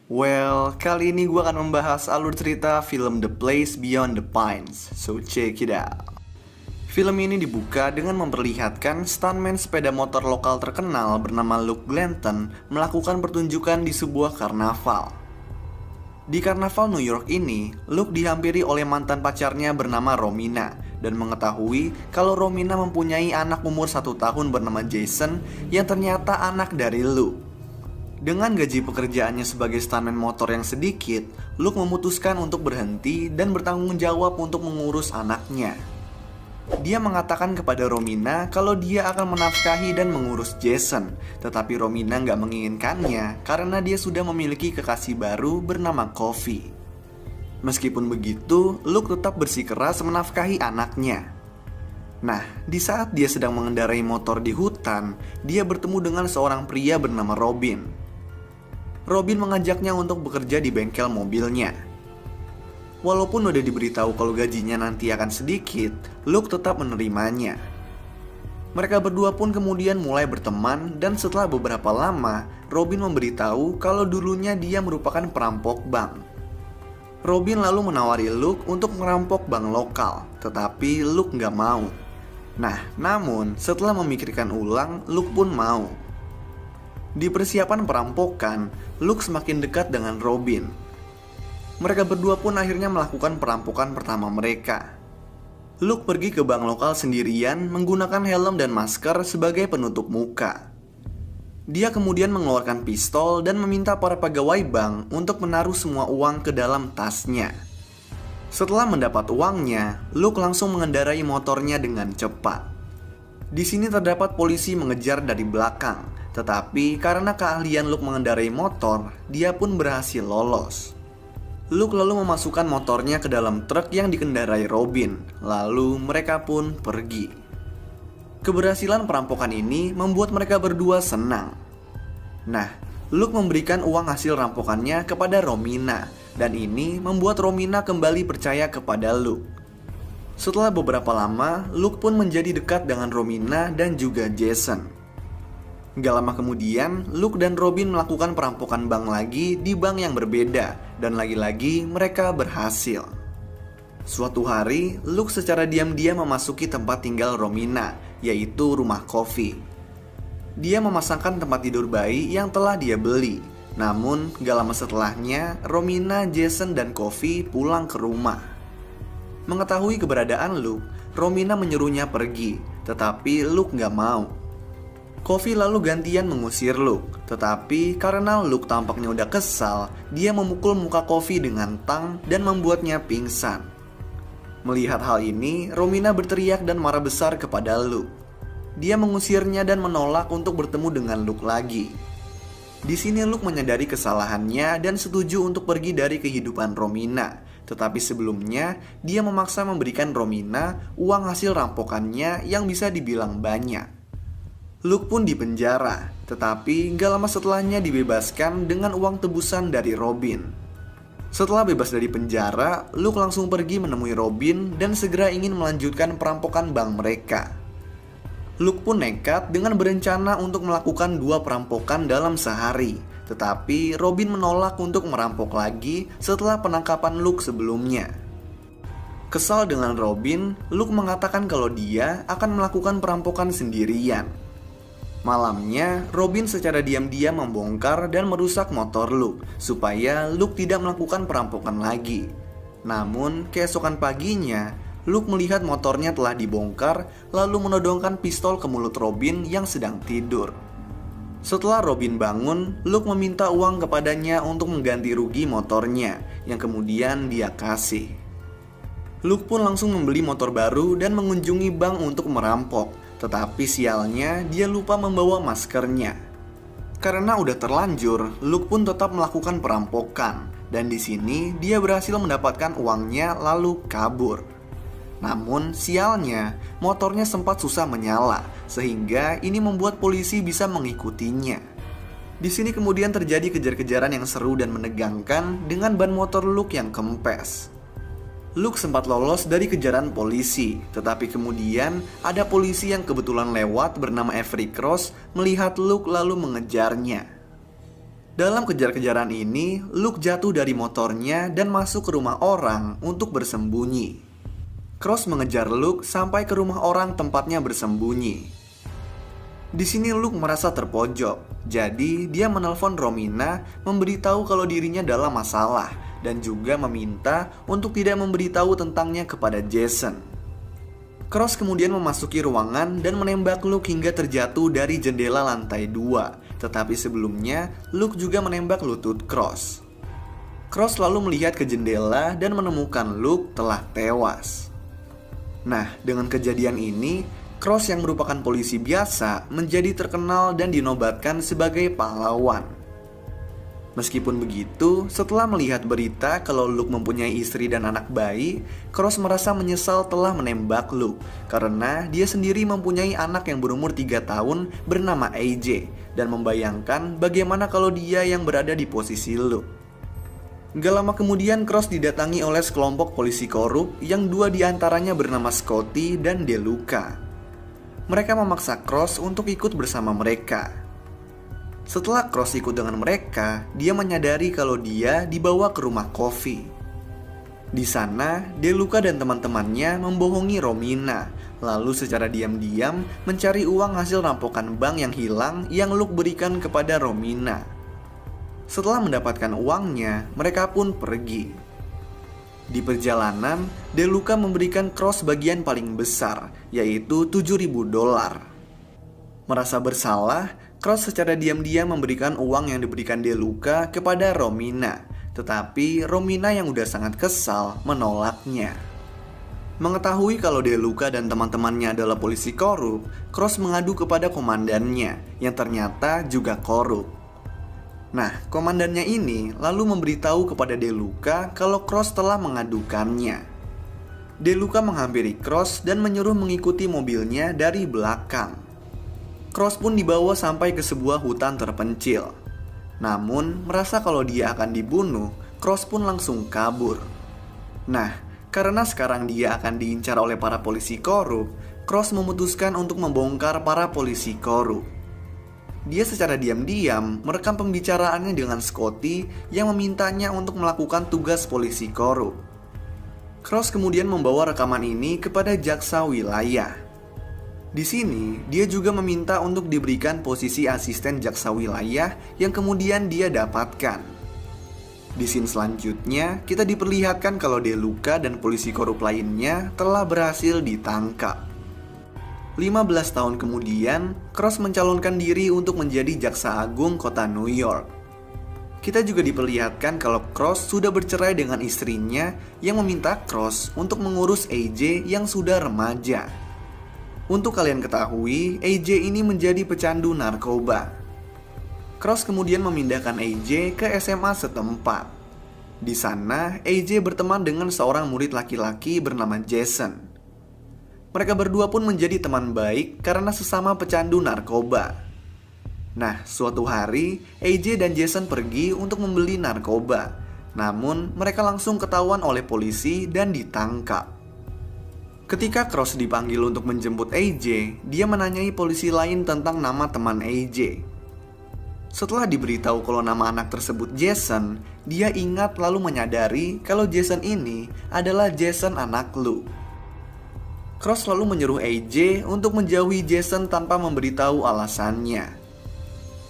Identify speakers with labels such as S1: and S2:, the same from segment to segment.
S1: Well, kali ini gue akan membahas alur cerita film The Place Beyond the Pines. So check it out. Film ini dibuka dengan memperlihatkan stuntman sepeda motor lokal terkenal bernama Luke Glanton melakukan pertunjukan di sebuah karnaval. Di karnaval New York ini, Luke dihampiri oleh mantan pacarnya bernama Romina dan mengetahui kalau Romina mempunyai anak umur 1 tahun bernama Jason yang ternyata anak dari Luke. Dengan gaji pekerjaannya sebagai stuntman motor yang sedikit, Luke memutuskan untuk berhenti dan bertanggung jawab untuk mengurus anaknya. Dia mengatakan kepada Romina kalau dia akan menafkahi dan mengurus Jason, tetapi Romina nggak menginginkannya karena dia sudah memiliki kekasih baru bernama Coffee. Meskipun begitu, Luke tetap bersikeras menafkahi anaknya. Nah, di saat dia sedang mengendarai motor di hutan, dia bertemu dengan seorang pria bernama Robin. Robin mengajaknya untuk bekerja di bengkel mobilnya. Walaupun udah diberitahu kalau gajinya nanti akan sedikit, Luke tetap menerimanya. Mereka berdua pun kemudian mulai berteman dan setelah beberapa lama, Robin memberitahu kalau dulunya dia merupakan perampok bank. Robin lalu menawari Luke untuk merampok bank lokal, tetapi Luke nggak mau. Nah, namun setelah memikirkan ulang, Luke pun mau. Di persiapan perampokan, Luke semakin dekat dengan Robin. Mereka berdua pun akhirnya melakukan perampokan pertama mereka. Luke pergi ke bank lokal sendirian menggunakan helm dan masker sebagai penutup muka. Dia kemudian mengeluarkan pistol dan meminta para pegawai bank untuk menaruh semua uang ke dalam tasnya. Setelah mendapat uangnya, Luke langsung mengendarai motornya dengan cepat. Di sini terdapat polisi mengejar dari belakang, tetapi karena keahlian Luke mengendarai motor, dia pun berhasil lolos. Luke lalu memasukkan motornya ke dalam truk yang dikendarai Robin, lalu mereka pun pergi. Keberhasilan perampokan ini membuat mereka berdua senang. Nah, Luke memberikan uang hasil rampokannya kepada Romina, dan ini membuat Romina kembali percaya kepada Luke. Setelah beberapa lama, Luke pun menjadi dekat dengan Romina dan juga Jason. Gak lama kemudian, Luke dan Robin melakukan perampokan bank lagi di bank yang berbeda, dan lagi-lagi mereka berhasil. Suatu hari, Luke secara diam-diam memasuki tempat tinggal Romina, yaitu rumah Coffee. Dia memasangkan tempat tidur bayi yang telah dia beli. Namun, gak lama setelahnya, Romina, Jason, dan Coffee pulang ke rumah. Mengetahui keberadaan Luke, Romina menyuruhnya pergi, tetapi Luke gak mau. Coffee lalu gantian mengusir Luke, tetapi karena Luke tampaknya udah kesal, dia memukul muka Coffee dengan tang dan membuatnya pingsan. Melihat hal ini, Romina berteriak dan marah besar kepada Luke. Dia mengusirnya dan menolak untuk bertemu dengan Luke lagi. Di sini Luke menyadari kesalahannya dan setuju untuk pergi dari kehidupan Romina. Tetapi sebelumnya, dia memaksa memberikan Romina uang hasil rampokannya yang bisa dibilang banyak. Luke pun dipenjara, tetapi gak lama setelahnya dibebaskan dengan uang tebusan dari Robin. Setelah bebas dari penjara, Luke langsung pergi menemui Robin dan segera ingin melanjutkan perampokan bank mereka. Luke pun nekat dengan berencana untuk melakukan 2 perampokan dalam sehari, tetapi Robin menolak untuk merampok lagi setelah penangkapan Luke sebelumnya. Kesal dengan Robin, Luke mengatakan kalau dia akan melakukan perampokan sendirian. Malamnya, Robin secara diam-diam membongkar dan merusak motor Luke supaya Luke tidak melakukan perampokan lagi. Namun, keesokan paginya, Luke melihat motornya telah dibongkar lalu menodongkan pistol ke mulut Robin yang sedang tidur. Setelah Robin bangun, Luke meminta uang kepadanya untuk mengganti rugi motornya yang kemudian dia kasih. Luke pun langsung membeli motor baru dan mengunjungi bank untuk merampok. Tetapi sialnya dia lupa membawa maskernya. Karena udah terlanjur, Luke pun tetap melakukan perampokan. Dan di sini dia berhasil mendapatkan uangnya lalu kabur. Namun sialnya, motornya sempat susah menyala, sehingga ini membuat polisi bisa mengikutinya. Di sini kemudian terjadi kejar-kejaran yang seru dan menegangkan dengan ban motor Luke yang kempes. Luke sempat lolos dari kejaran polisi, tetapi kemudian ada polisi yang kebetulan lewat bernama Avery Cross melihat Luke lalu mengejarnya. Dalam kejar-kejaran ini, Luke jatuh dari motornya dan masuk ke rumah orang untuk bersembunyi. Cross mengejar Luke sampai ke rumah orang tempatnya bersembunyi. Di sini Luke merasa terpojok, jadi dia menelpon Romina memberitahu kalau dirinya dalam masalah dan juga meminta untuk tidak memberitahu tentangnya kepada Jason. Cross kemudian memasuki ruangan dan menembak Luke hingga terjatuh dari jendela lantai 2. Tetapi sebelumnya, Luke juga menembak lutut Cross. Cross lalu melihat ke jendela dan menemukan Luke telah tewas. Nah, dengan kejadian ini, Cross yang merupakan polisi biasa menjadi terkenal dan dinobatkan sebagai pahlawan. Meskipun begitu, setelah melihat berita kalau Luke mempunyai istri dan anak bayi, Cross merasa menyesal telah menembak Luke karena dia sendiri mempunyai anak yang berumur 3 tahun bernama AJ dan membayangkan bagaimana kalau dia yang berada di posisi Luke. Gak lama kemudian Cross didatangi oleh sekelompok polisi korup yang 2 diantaranya bernama Scotty dan DeLuca. Mereka memaksa Cross untuk ikut bersama mereka. Setelah Cross ikut dengan mereka, dia menyadari kalau dia dibawa ke rumah Coffee. Di sana, DeLuca dan teman-temannya membohongi Romina, lalu secara diam-diam mencari uang hasil rampokan bank yang hilang yang Luke berikan kepada Romina. Setelah mendapatkan uangnya, mereka pun pergi. Di perjalanan, DeLuca memberikan Cross bagian paling besar, yaitu $7.000. Merasa bersalah, Cross secara diam-diam memberikan uang yang diberikan DeLuca kepada Romina. Tetapi Romina yang udah sangat kesal menolaknya. Mengetahui kalau DeLuca dan teman-temannya adalah polisi korup, Cross mengadu kepada komandannya yang ternyata juga korup. Nah, komandannya ini lalu memberitahu kepada DeLuca kalau Cross telah mengadukannya. DeLuca menghampiri Cross dan menyuruh mengikuti mobilnya dari belakang. Cross pun dibawa sampai ke sebuah hutan terpencil. Namun, merasa kalau dia akan dibunuh, Cross pun langsung kabur. Nah, karena sekarang dia akan diincar oleh para polisi korup, Cross memutuskan untuk membongkar para polisi korup. Dia secara diam-diam merekam pembicaraannya dengan Scotty yang memintanya untuk melakukan tugas polisi korup. Cross kemudian membawa rekaman ini kepada jaksa wilayah. Di sini, dia juga meminta untuk diberikan posisi asisten jaksa wilayah yang kemudian dia dapatkan. Di scene selanjutnya, kita diperlihatkan kalau DeLuca dan polisi korup lainnya telah berhasil ditangkap. 15 tahun kemudian, Cross mencalonkan diri untuk menjadi jaksa agung kota New York. Kita juga diperlihatkan kalau Cross sudah bercerai dengan istrinya yang meminta Cross untuk mengurus AJ yang sudah remaja. Untuk kalian ketahui, AJ ini menjadi pecandu narkoba. Cross kemudian memindahkan AJ ke SMA setempat. Di sana, AJ berteman dengan seorang murid laki-laki bernama Jason. Mereka berdua pun menjadi teman baik karena sesama pecandu narkoba. Nah, suatu hari, AJ dan Jason pergi untuk membeli narkoba. Namun, mereka langsung ketahuan oleh polisi dan ditangkap. Ketika Cross dipanggil untuk menjemput AJ, dia menanyai polisi lain tentang nama teman AJ. Setelah diberitahu kalau nama anak tersebut Jason, dia ingat lalu menyadari kalau Jason ini adalah Jason anak Luke. Cross lalu menyuruh AJ untuk menjauhi Jason tanpa memberitahu alasannya.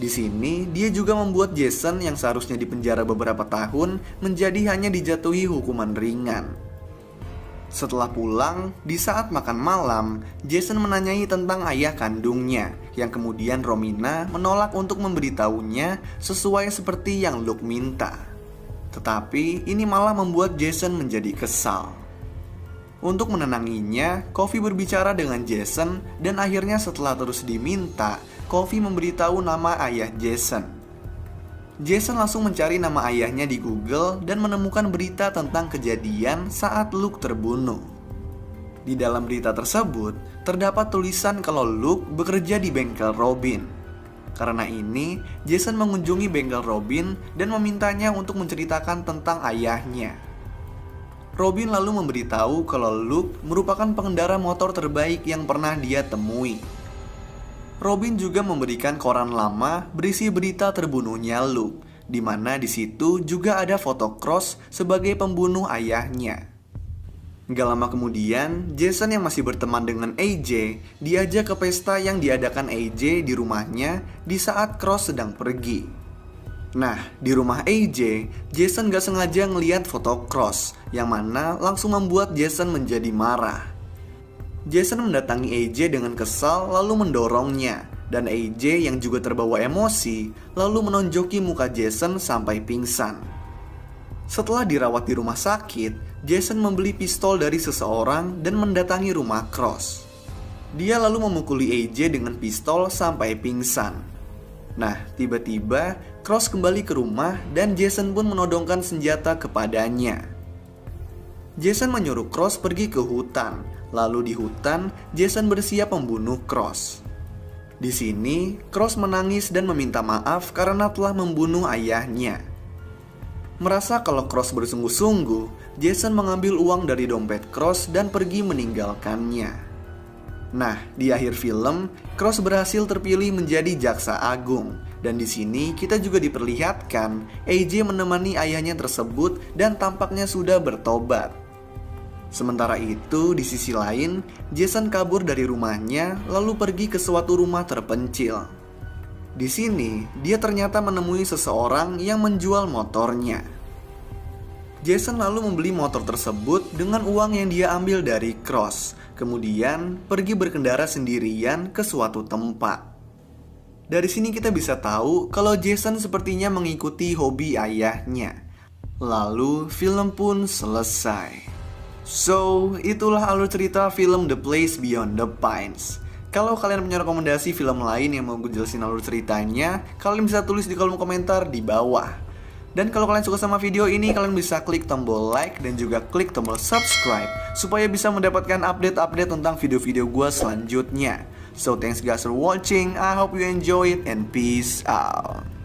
S1: Di sini, dia juga membuat Jason yang seharusnya dipenjara beberapa tahun menjadi hanya dijatuhi hukuman ringan. Setelah pulang, di saat makan malam, Jason menanyai tentang ayah kandungnya, yang kemudian Romina menolak untuk memberitahunya sesuai seperti yang Luke minta. Tetapi ini malah membuat Jason menjadi kesal. Untuk menenanginya, Coffee berbicara dengan Jason dan akhirnya setelah terus diminta, Coffee memberitahu nama ayah Jason. Jason langsung mencari nama ayahnya di Google dan menemukan berita tentang kejadian saat Luke terbunuh. Di dalam berita tersebut, terdapat tulisan kalau Luke bekerja di bengkel Robin. Karena ini, Jason mengunjungi bengkel Robin dan memintanya untuk menceritakan tentang ayahnya. Robin lalu memberitahu kalau Luke merupakan pengendara motor terbaik yang pernah dia temui. Robin juga memberikan koran lama berisi berita terbunuhnya Luke, di mana di situ juga ada foto Cross sebagai pembunuh ayahnya. Gak lama kemudian, Jason yang masih berteman dengan AJ diajak ke pesta yang diadakan AJ di rumahnya di saat Cross sedang pergi. Nah, di rumah AJ, Jason gak sengaja ngeliat foto Cross, yang mana langsung membuat Jason menjadi marah. Jason mendatangi AJ dengan kesal lalu mendorongnya, dan AJ yang juga terbawa emosi lalu menonjoki muka Jason sampai pingsan. Setelah dirawat di rumah sakit, Jason membeli pistol dari seseorang dan mendatangi rumah Cross. Dia lalu memukuli AJ dengan pistol sampai pingsan. Nah, tiba-tiba Cross kembali ke rumah dan Jason pun menodongkan senjata kepadanya. Jason menyuruh Cross pergi ke hutan. Lalu di hutan, Jason bersiap membunuh Cross. Di sini, Cross menangis dan meminta maaf karena telah membunuh ayahnya. Merasa kalau Cross bersungguh-sungguh, Jason mengambil uang dari dompet Cross dan pergi meninggalkannya. Nah, di akhir film, Cross berhasil terpilih menjadi jaksa agung. Dan di sini kita juga diperlihatkan AJ menemani ayahnya tersebut dan tampaknya sudah bertobat. Sementara itu, di sisi lain, Jason kabur dari rumahnya lalu pergi ke suatu rumah terpencil. Di sini, dia ternyata menemui seseorang yang menjual motornya. Jason lalu membeli motor tersebut dengan uang yang dia ambil dari Cross. Kemudian pergi berkendara sendirian ke suatu tempat. Dari sini kita bisa tahu kalau Jason sepertinya mengikuti hobi ayahnya. Lalu film pun selesai. So, itulah alur cerita film The Place Beyond the Pines. Kalau kalian punya rekomendasi film lain yang mau gue jelasin alur ceritanya, kalian bisa tulis di kolom komentar di bawah. Dan kalau kalian suka sama video ini, kalian bisa klik tombol like dan juga klik tombol subscribe supaya bisa mendapatkan update-update tentang video-video gue selanjutnya. So thanks guys for watching, I hope you enjoy it and peace out.